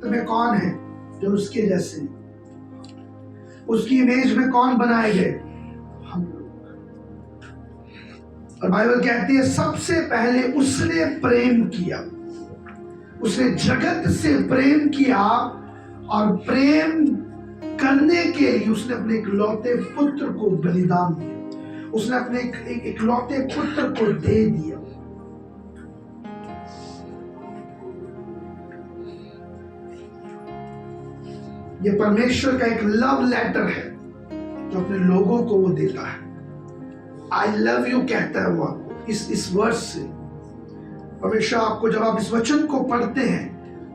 तुम्हें कौन है जो उसके जैसे, उसकी इमेज में कौन बनाए गए? हम लोग। और बाइबल कहती है सबसे पहले उसने प्रेम किया, उसने जगत से प्रेम किया और प्रेम करने के लिए उसने अपने इकलौते पुत्र को बलिदान दिया, उसने अपने इकलौते पुत्र को दे दिया। ये परमेश्वर का एक लव लेटर है जो अपने लोगों को वो देता है। आई लव यू कहता है वो आपको इस वर्ष से। परमेश्वर आपको, जब आप इस वचन को पढ़ते हैं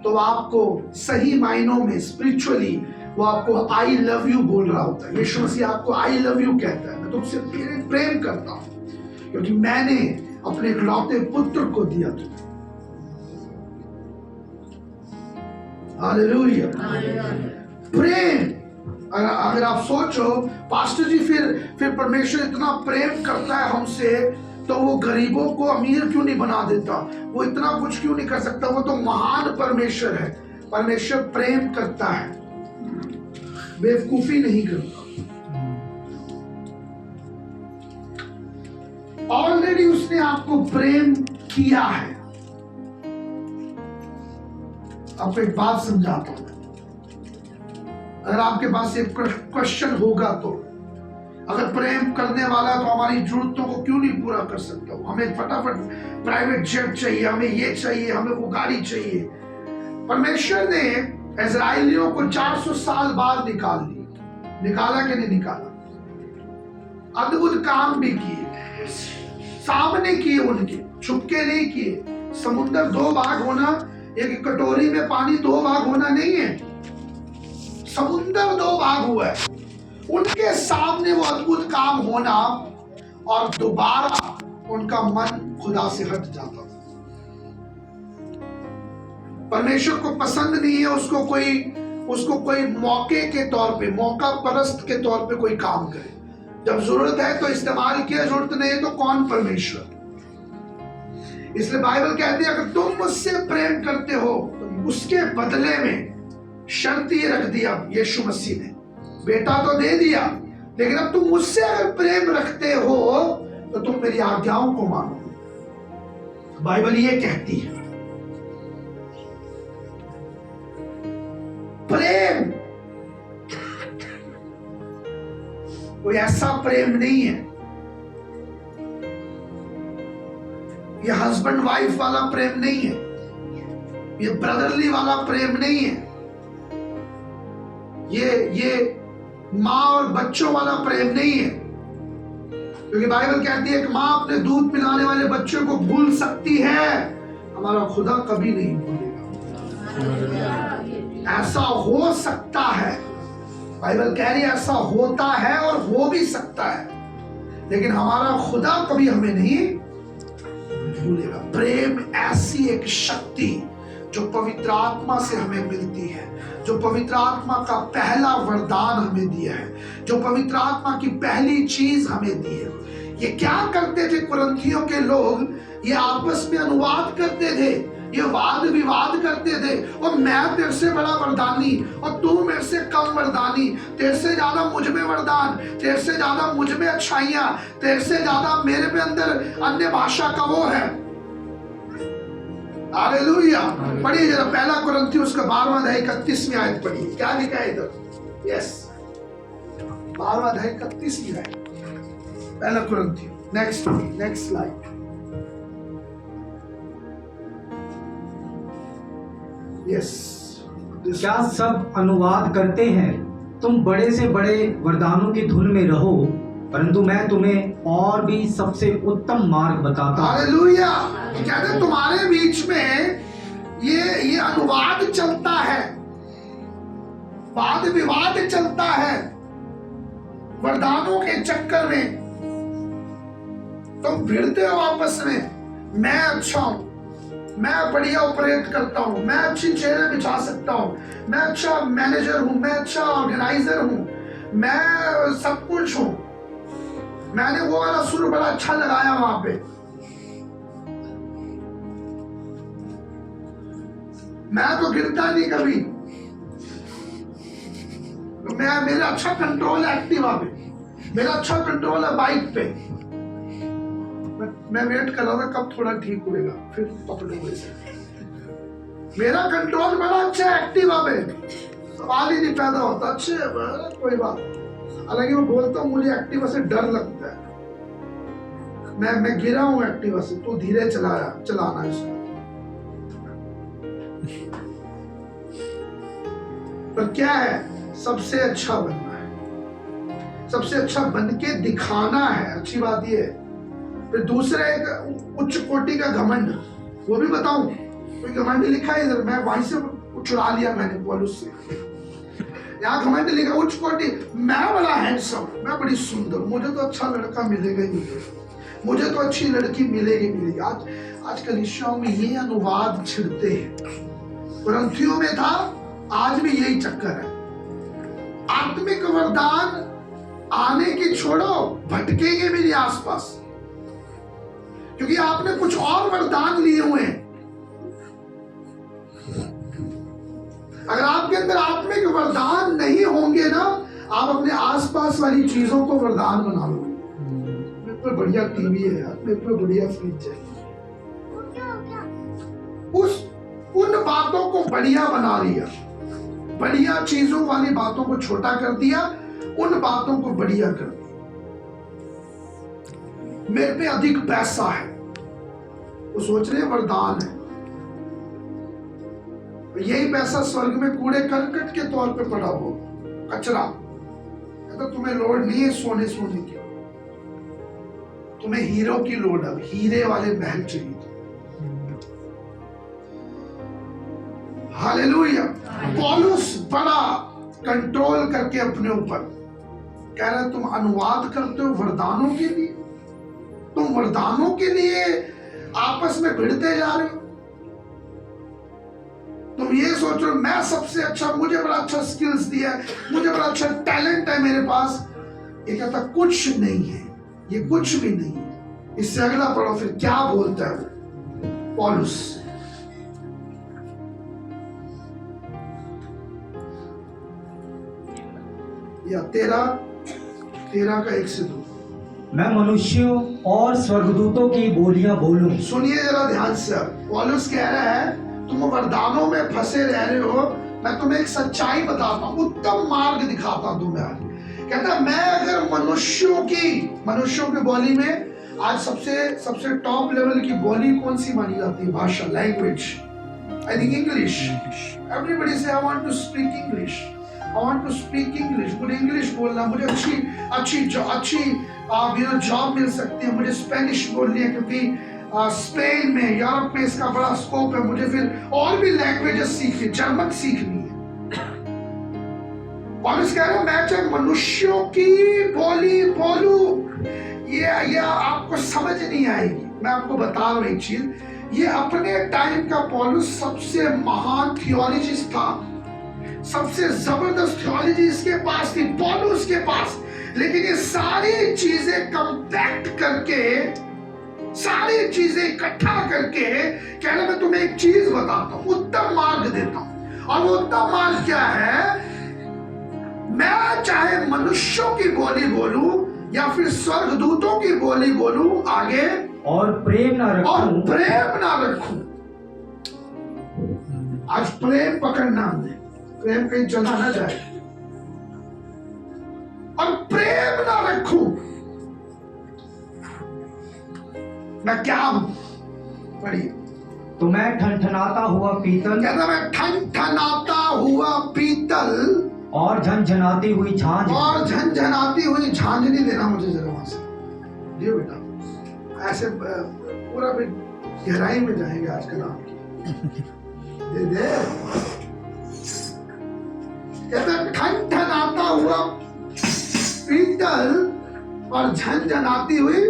तो आपको सही मायनों में स्पिरिचुअली वो आपको आई लव यू बोल रहा होता है। यीशु मसीह आपको आई लव यू कहता है, मैं तुमसे प्रेम करता हूं क्योंकि मैंने अपने इकलौते पुत्र को दिया तुम्हें। हालेलुया। प्रेम। अगर आप सोचो पास्टर जी फिर परमेश्वर इतना प्रेम करता है हमसे तो वो गरीबों को अमीर क्यों नहीं बना देता, वो इतना कुछ क्यों नहीं कर सकता? वो तो महान परमेश्वर है। परमेश्वर प्रेम करता है, बेवकूफी नहीं करता। ऑलरेडी उसने आपको प्रेम किया है। आपको एक बात समझाता हूं, अगर आपके पास एक क्वेश्चन होगा तो अगर प्रेम करने वाला तो हमारी जरूरतों को क्यों नहीं पूरा कर सकता? हमें फटाफट प्राइवेट जेट चाहिए, हमें ये चाहिए, हमें वो गाड़ी चाहिए। परमेश्वर ने इस्राएलियों को 400 साल बाद निकाला कि नहीं निकाला? अद्भुत काम भी किए, सामने किए, उनके छुपके नहीं किए। समुद्र 2 भाग होना, एक कटोरी में पानी 2 भाग होना नहीं है, समुद्र 2 भाग हुआ है। उनके सामने वो अद्भुत काम होना और दोबारा उनका मन खुदा से हट जाता था। परमेश्वर को पसंद नहीं है उसको कोई मौके के तौर पे, मौका परस्त के तौर पे कोई काम करे। जब जरूरत है तो इस्तेमाल किया, जरूरत नहीं है तो कौन परमेश्वर? इसलिए बाइबल कहती है अगर तुम मुझसे प्रेम करते हो तो उसके बदले में शर्त ये रख दिया यीशु मसीह ने, बेटा तो दे दिया, लेकिन अब तुम मुझसे अगर प्रेम रखते हो तो तुम मेरी आज्ञाओं को मानो। बाइबल ये कहती है प्रेम कोई ऐसा प्रेम नहीं है, ये हस्बैंड वाइफ वाला प्रेम नहीं है, ये ब्रदरली वाला प्रेम नहीं है, ये माँ और बच्चों वाला प्रेम नहीं है। क्योंकि बाइबल कहती है कि माँ अपने दूध पिलाने वाले बच्चों को भूल सकती है, हमारा खुदा कभी नहीं भूलेगा। ऐसा हो सकता है, बाइबल कह रही है ऐसा होता है और हो भी सकता है, लेकिन हमारा खुदा कभी हमें नहीं भूलेगा। प्रेम ऐसी एक शक्ति जो पवित्र आत्मा से हमें मिलती है, जो पवित्र आत्मा का पहला वरदान हमें दिया है, जो पवित्र आत्मा की पहली चीज हमें दी है। ये क्या करते थे कुरिन्थियों के लोग? ये आपस में अनुवाद करते थे, ये वाद विवाद करते थे, और मैं तेरे से बड़ा वरदानी और तू मेरे से कम वरदानी, तेरे से ज्यादा मुझ में वरदान, तेरे से ज्यादा मुझ में अच्छाइयां, तेरे से ज्यादा मेरे में अंदर अन्य भाषा का वो है। हालेलुया। पढ़िए जरा पहला कुरिन्थियों उसका 12वां अध्याय 31वीं आयत पढ़िए, क्या लिखा है इधर? यस, 12वां अध्याय 31वीं आयत, पहला कुरिन्थियों। Next slide. यस। क्या सब अनुवाद करते हैं? तुम बड़े से बड़े वरदानों की धुन में रहो, परंतु मैं तुम्हें और भी सबसे उत्तम मार्ग बताता हूं। हालेलुया। कहते हैं तुम्हारे बीच में ये अनुवाद चलता है, वाद विवाद चलता है, वरदानों के चक्कर में तुम भिड़ते हो आपस में। मैं अच्छा हूं, मैं बढ़िया ऑपरेट करता हूं, मैं अच्छी चेहरे बिछा सकता हूं, मैं अच्छा मैनेजर हूं, मैं अच्छा ऑर्गेनाइजर हूं, मैं सब कुछ हूं, मैंने वो वाला सुर बड़ा अच्छा लगाया वहां पे, मैं तो गिरता नहीं कभी। मेरा अच्छा कंट्रोल है एक्टिवा पे, मेरा अच्छा कंट्रोल है बाइक पे। मैं वेट कर रहा था कब थोड़ा ठीक होएगा, फिर पकड़ूंगा इसे। मेरा कंट्रोल बड़ा अच्छा है एक्टिवा पे, सवाल ही नहीं पैदा होता। अच्छे कोई बात, हालांकि मैं बोलता हूँ मुझे एक्टिवा से डर लगता है। मैं गिरा हूँ एक्टिवा से, तो धीरे चलाना इसको। पर क्या है, सबसे अच्छा बनना है, सबसे अच्छा बन के दिखाना है। अच्छी बात ये है। फिर दूसरा एक उच्च कोटि का घमंड, वो भी बताऊं। कोई घमंड लिखा है इधर, मैं वहीं से चुरा लिया मैंने पौलुस से। यहाँ घमंड लिखा उच्च कोटि, मैं बड़ा हैंडसम, मैं बड़ी सुंदर, मुझे तो अच्छा लड़का मिलेगा ही मिलेगा, मुझे तो अच्छी लड़की मिलेगी। आज कलीसियाओं में ये अनुवाद छिड़ते हैं। कुरिन्थियों में था, आज भी यही चक्कर है। आत्मिक वरदान आने की छोड़ो, भटकेंगे भी नहीं आसपास, क्योंकि आपने कुछ और वरदान लिए हुए हैं। अगर आपके अंदर आत्मिक वरदान नहीं होंगे ना, आप अपने आसपास वाली चीजों को वरदान बना लोगे। मेरे पर बढ़िया टीवी है यार, मेरे पर बढ़िया फ्रिज है, उन बातों को बढ़िया बना लिया, बढ़िया चीजों वाली बातों को छोटा कर दिया, उन बातों को बढ़िया कर दिया। मेरे पे अधिक पैसा है, वो सोच रहे वरदान है। यही पैसा स्वर्ग में कूड़े करकट के तौर पे पड़ा हो, कचरा। तो तुम्हें लोड़ नहीं है सोने की, तुम्हें हीरो की लोड़ है, हीरे वाले महल चाहिए। हालेलुया। पौलुस बड़ा कंट्रोल करके अपने ऊपर कह रहा है, तुम अनुवाद करते हो वरदानों के लिए, तुम वरदानों के लिए आपस में भिड़ते जा रहे हो। तुम ये सोच रहे हो मैं सबसे अच्छा, मुझे बड़ा अच्छा स्किल्स दिया है, मुझे बड़ा अच्छा टैलेंट है मेरे पास। ये कहता कुछ नहीं है, ये कुछ भी नहीं है। इससे अगला पढ़ो फिर क्या बोलता है वो पौलुस। या 13 का 1 से 2। मैं मनुष्यों और स्वर्गदूतों की बोलियां बोलूं। सुनिए जरा ध्यान से, पौलुस कह रहा है तुम वरदानों में फंसे रह रहे हो, मैं तुम्हें एक सच्चाई बताता हूं, उत्तम मार्ग दिखाता हूं तुम्हें। कहता मैं अगर मनुष्यों की बोली में, आज सबसे टॉप लेवल की बोली कौन सी मानी जाती है? भाषा, language. I think English. Everybody says I want to speak English, I want to speak English. मुझे इंग्लिश बोलना, मुझे अच्छी जॉब मिल सकती है, मुझे स्पेनिश बोलनी है, क्योंकि स्पेन में, यूरोप में इसका बड़ा स्कोप है। मुझे फिर और भी लैंग्वेजेस सीखनी, जर्मन सीखनी है। पौलुस कह रहा है मैं चाहे मनुष्यों की बोली बोलूं, ये आपको समझ नहीं आएगी। मैं आपको बता रहा हूं एक चीज, ये अपने टाइम का पौलुस सबसे महान थियोलॉजिस्ट था, सबसे जबरदस्त थियोलॉजी इसके पास थी, पौलुस के पास। लेकिन ये सारी चीजें कंपैक्ट करके, सारी चीजें इकट्ठा करके कह रहा मैं तुम्हें एक चीज बताता हूं, उत्तम मार्ग देता हूं। और वो उत्तम मार्ग क्या है? मैं चाहे मनुष्यों की बोली बोलूं या फिर स्वर्गदूतों की बोली बोलूं, आगे और प्रेम ना रखूं। आज प्रेम पकड़ना हमने, प्रेम कहीं चला ना जाए, और प्रेम ना रखूं, मैं क्या हूं? पढ़िए। तो मैं ठनठनाता हुआ पीतल, कहता मैं ठनठनाता हुआ पीतल और झनझनाती हुई झांझ, और झनझनाती हुई झांझ। नहीं देना मुझे जरा वहां से, दियो बेटा, ऐसे पूरा भी गहराई में जाएंगे आजकल आपकी। दे कहता ठनठनाता हुआ पीतल और झनझनाती हुई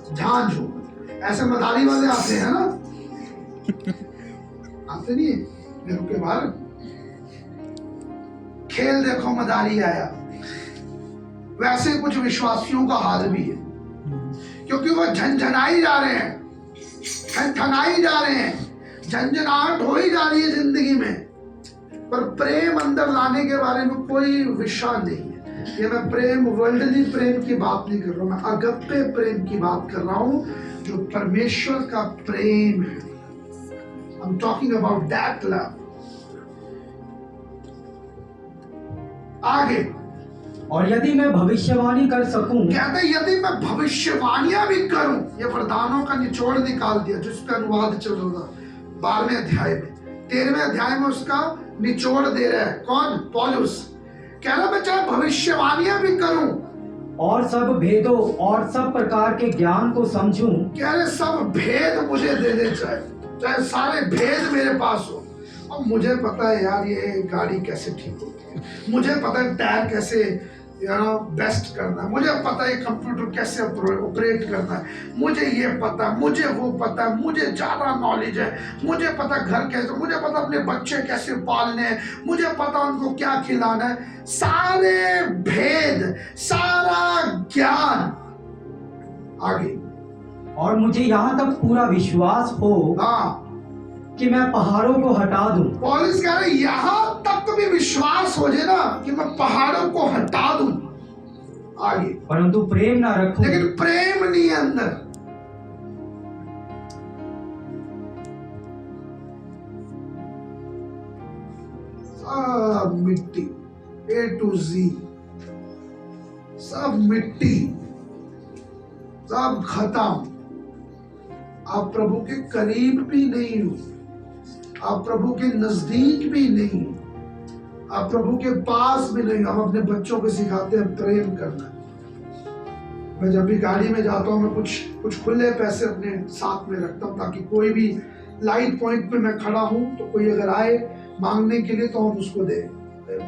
झांझ हो। ऐसे मदारी वाले आते हैं ना, आते नहीं घरों के बाहर, खेल देखो मदारी आया। वैसे कुछ विश्वासियों का हाल भी है, क्योंकि वो झनझनाई जा रहे हैं, ठनठनाई जा रहे हैं, झंझनाहट हो ही जा रही है जिंदगी में, पर प्रेम अंदर लाने के बारे में कोई विषय नहीं है। ये मैं प्रेम, वर्ल्डली प्रेम की बात नहीं कर रहा हूं, मैं अगप्पे प्रेम की बात कर रहा हूं, जो परमेश्वर का प्रेम है। I am talking about that love. आगे, और यदि मैं भविष्यवाणी कर सकूं, कहते हैं यदि मैं भविष्यवाणियां भी करूं, ये वरदानों का निचोड़ निकाल दिया जिस पे अनुवाद चल रहा था 12वें अध्याय में। 13वें अध्याय में उसका निचोड़ दे रहा है कौन? पौलुस कह रहा मैं चाहे भविष्यवाणियां भी करूं और सब भेदों और सब प्रकार के ज्ञान को समझूं, कह रहे सब भेद मुझे दे दे, चाहे सारे भेद मेरे पास हो। और मुझे पता है यार ये गाड़ी कैसे ठीक होती है, मुझे पता है टायर कैसे बेस्ट करना है, मुझे पता है कंप्यूटर कैसे ऑपरेट करना है, मुझे ये पता, मुझे वो पता, मुझे ज्यादा नॉलेज है, मुझे पता घर कैसे, मुझे पता अपने बच्चे कैसे पालने हैं, मुझे पता उनको क्या खिलाना है। सारे भेद, सारा ज्ञान। आगे, और मुझे यहाँ तक पूरा विश्वास हो हाँ, कि मैं पहाड़ों को हटा दूं। पौलुस कह रहे यहां तक भी विश्वास हो जाए ना कि मैं पहाड़ों को हटा दूं। आगे, परंतु प्रेम ना रखूं, लेकिन प्रेम नहीं है अंदर। सब मिट्टी, A to Z, सब मिट्टी, सब खत्म। आप प्रभु के करीब भी नहीं हो, आप प्रभु के नजदीक भी नहीं, आप प्रभु के पास भी नहीं। हम अपने बच्चों को सिखाते हैं प्रेम करना। मैं जब भी गाड़ी में जाता हूँ मैं कुछ खुले पैसे अपने साथ में रखता हूँ, ताकि कोई भी लाइट पॉइंट पे मैं खड़ा हूँ तो कोई अगर आए मांगने के लिए तो हम उसको दे।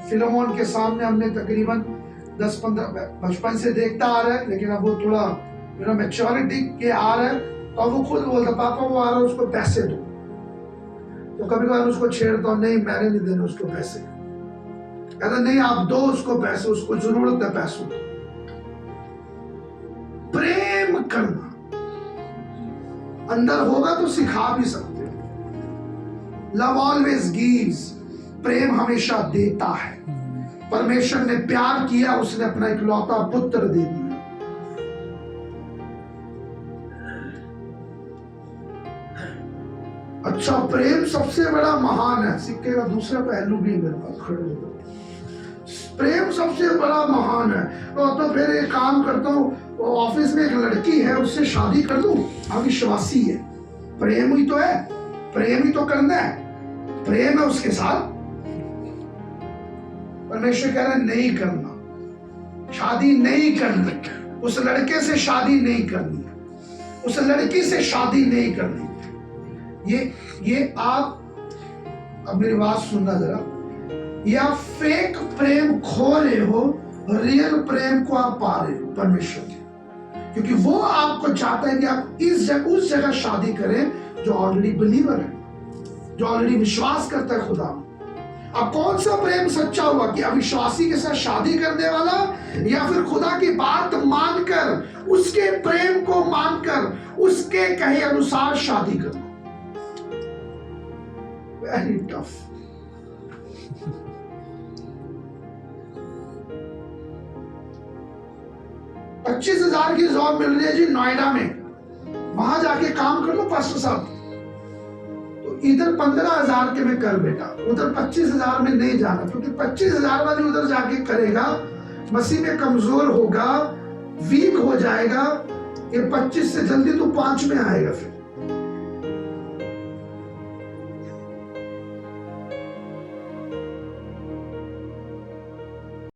फिलोमोन के सामने हमने तकरीबन 10-15 बचपन से देखता आ रहा है, लेकिन अब वो थोड़ा मैच्योरिटी के आ रहा है, तो अब वो खुद बोलता पापा वो आ रहा है उसको पैसे दो। तो कभी कभार उसको छेड़ता हूँ, नहीं मैंने नहीं देने उसको पैसे। कहता नहीं आप दो उसको पैसे, उसको जरूरत है पैसों की। प्रेम करना अंदर होगा तो सिखा भी सकते हो। लव ऑलवेज गिव्स, प्रेम हमेशा देता है। परमेश्वर ने प्यार किया, उसने अपना इकलौता पुत्र दे दिया। अच्छा, प्रेम सबसे बड़ा महान है। सिक्के का दूसरा पहलू भी मेरे पास खड़े हो। प्रेम सबसे बड़ा महान है। तो फिर एक काम करता हूँ, ऑफिस में एक लड़की है उससे शादी कर दूं, अविश्वासी है, प्रेम ही तो है, प्रेम ही तो करना है, प्रेम है उसके साथ। परमेश्वर कह रहा है नहीं करना, शादी नहीं करनी, उस लड़के से शादी नहीं करनी, उस लड़की से शादी नहीं करनी। ये आप अब मेरी बात सुनना जरा, या फेक प्रेम खो रहे हो, रियल प्रेम को आप पा रहे हो परमेश्वर के, क्योंकि वो आपको चाहता है कि आप उस जगह शादी करें जो ऑलरेडी बिलीवर है, जो ऑलरेडी विश्वास करता है खुदा। अब कौन सा प्रेम सच्चा हुआ, कि अविश्वासी के साथ शादी करने वाला, या फिर खुदा की बात मानकर, उसके प्रेम को मानकर, उसके कहे अनुसार शादी करना। Very tough. $25,000 की जॉब मिल रही है जी नोएडा में, वहां जाके काम कर लो पास्टर साहब। तो इधर 15,000 के में कर बेटा, उधर 25,000 में नहीं जाना, क्योंकि 25,000 वाली उधर जाके करेगा, मसीह में कमजोर होगा, वीक हो जाएगा। ये 25 से जल्दी तो 5 में आएगा फिर।